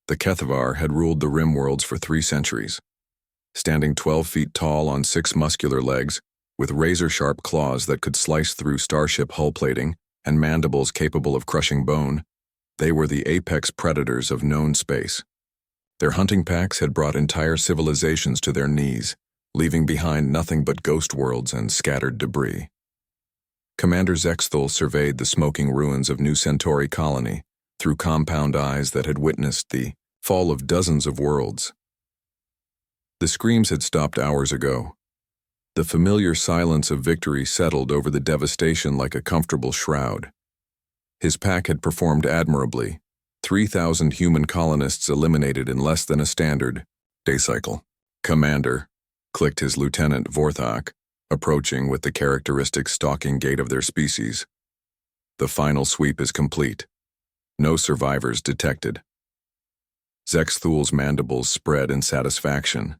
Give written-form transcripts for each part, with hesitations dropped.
The Kethvar had ruled the rim worlds for 3 centuries. Standing 12 feet tall on 6 muscular legs, with razor-sharp claws that could slice through starship hull plating and mandibles capable of crushing bone, they were the apex predators of known space. Their hunting packs had brought entire civilizations to their knees, leaving behind nothing but ghost worlds and scattered debris. Commander Zexthul surveyed the smoking ruins of New Centauri colony through compound eyes that had witnessed the fall of dozens of worlds. The screams had stopped hours ago. The familiar silence of victory settled over the devastation like a comfortable shroud. His pack had performed admirably. 3,000 human colonists eliminated in less than a standard day cycle. "Commander," clicked his lieutenant Vorthak, approaching with the characteristic stalking gait of their species. "The final sweep is complete. No survivors detected." Zexthul's mandibles spread in satisfaction.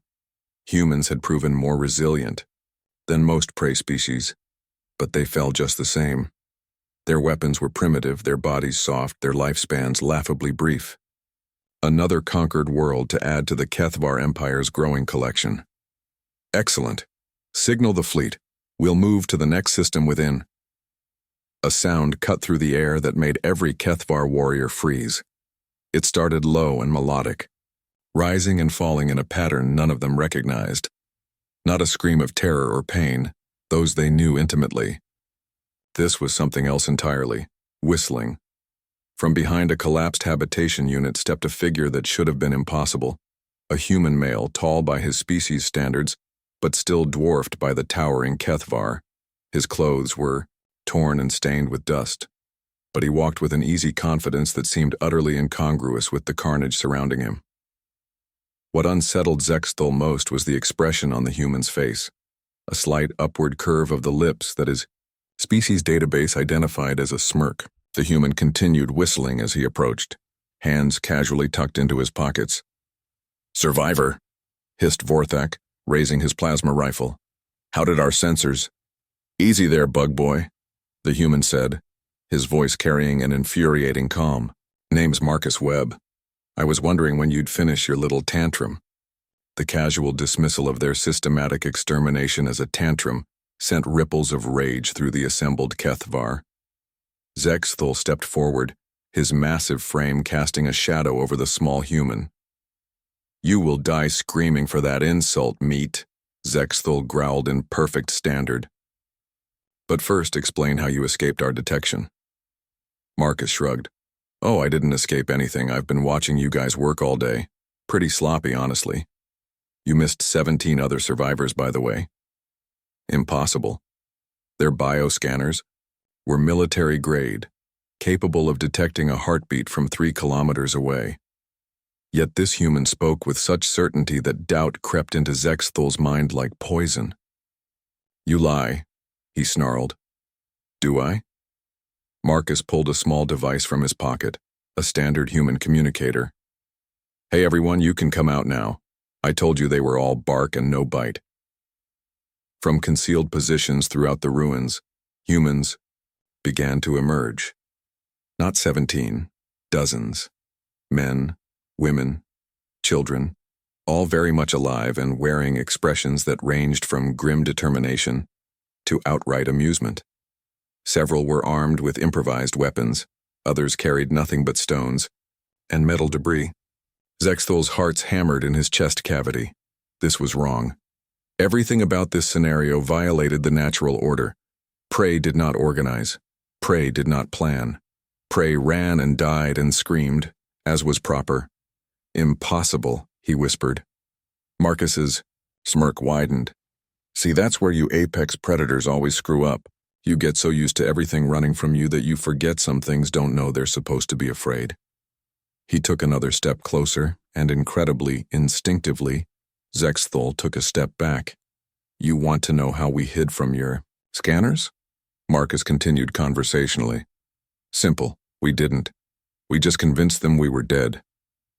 Humans had proven more resilient than most prey species, but they fell just the same. Their weapons were primitive, their bodies soft, their lifespans laughably brief. Another conquered world to add to the Kethvar Empire's growing collection. "Excellent. Signal the fleet. We'll move to the next system within." A sound cut through the air that made every Kethvar warrior freeze. It started low and melodic, rising and falling in a pattern none of them recognized. Not a scream of terror or pain, those they knew intimately. This was something else entirely, whistling. From behind a collapsed habitation unit stepped a figure that should have been impossible. A human male, tall by his species standards, but still dwarfed by the towering Kethvar. His clothes were torn and stained with dust, but he walked with an easy confidence that seemed utterly incongruous with the carnage surrounding him. What unsettled Zexthul most was the expression on the human's face, a slight upward curve of the lips that his species database identified as a smirk. The human continued whistling as he approached, hands casually tucked into his pockets. "Survivor," hissed Vorthak, raising his plasma rifle. "How did our sensors—" "Easy there, bug boy," the human said, his voice carrying an infuriating calm. "Name's Marcus Webb. I was wondering when you'd finish your little tantrum." The casual dismissal of their systematic extermination as a tantrum sent ripples of rage through the assembled Kethvar. Zexthul stepped forward, his massive frame casting a shadow over the small human. "You will die screaming for that insult, meat," Zexthul growled in perfect standard. "But first, explain how you escaped our detection." Marcus shrugged. "Oh, I didn't escape anything. I've been watching you guys work all day. Pretty sloppy, honestly. You missed 17 other survivors, by the way." "Impossible. Their bioscanners were military grade, capable of detecting a heartbeat from 3 kilometers away. Yet this human spoke with such certainty that doubt crept into Zexthul's mind like poison. "You lie," he snarled. "Do I?" Marcus pulled a small device from his pocket, a standard human communicator. "Hey everyone, you can come out now. I told you they were all bark and no bite." From concealed positions throughout the ruins, humans began to emerge. Not 17, dozens. Men, women, children, all very much alive and wearing expressions that ranged from grim determination to outright amusement. Several were armed with improvised weapons, others carried nothing but stones and metal debris. Zexthul's hearts hammered in his chest cavity. This was wrong. Everything about this scenario violated the natural order. Prey did not organize. Prey did not plan. Prey ran and died and screamed, as was proper. "Impossible," he whispered. Marcus's smirk widened. "See, that's where you apex predators always screw up. You get so used to everything running from you that you forget some things don't know they're supposed to be afraid." He took another step closer, and incredibly, instinctively, Zexthul took a step back. "You want to know how we hid from your scanners?" Marcus continued conversationally. "Simple. We didn't. We just convinced them we were dead.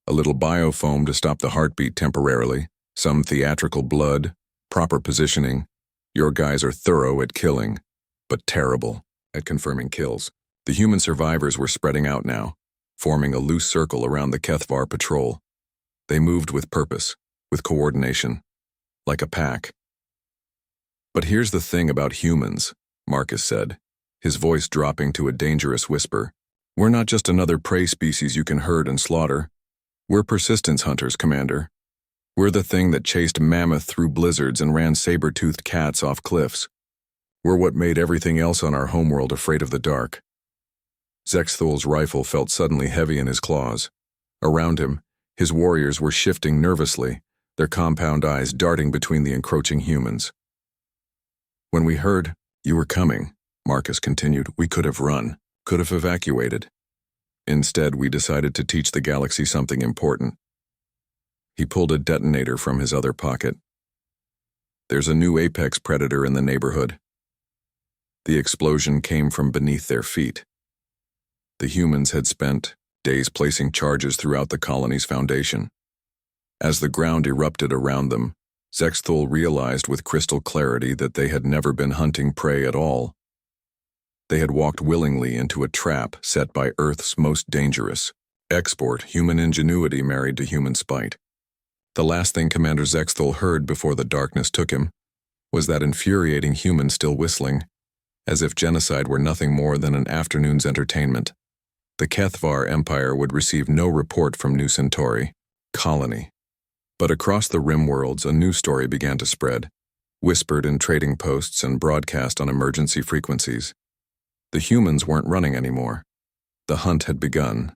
A little biofoam to stop the heartbeat temporarily, some theatrical blood, proper positioning. Your guys are thorough at killing, but terrible at confirming kills. The human survivors were spreading out now, forming a loose circle around the HFY patrol. They moved with purpose, with coordination, like a pack. "But here's the thing about humans," Marcus said, his voice dropping to a dangerous whisper. "We're not just another prey species you can herd and slaughter. We're persistence hunters, Commander. We're the thing that chased mammoth through blizzards and ran saber-toothed cats off cliffs. We're what made everything else on our homeworld afraid of the dark." Zexthol's rifle felt suddenly heavy in his claws. Around him, his warriors were shifting nervously, their compound eyes darting between the encroaching humans. "When we heard you were coming," Marcus continued, "we could have run, could have evacuated. Instead, we decided to teach the galaxy something important." He pulled a detonator from his other pocket. "There's a new apex predator in the neighborhood." The explosion came from beneath their feet. The humans had spent days placing charges throughout the colony's foundation. As the ground erupted around them, Zexthol realized with crystal clarity that they had never been hunting prey at all. They had walked willingly into a trap set by Earth's most dangerous export, human ingenuity married to human spite. The last thing Commander Zexthol heard before the darkness took him was that infuriating human still whistling, as if genocide were nothing more than an afternoon's entertainment. The HFY Empire would receive no report from New Centauri colony. But across the rim worlds, a new story began to spread, whispered in trading posts and broadcast on emergency frequencies. The humans weren't running anymore. The hunt had begun,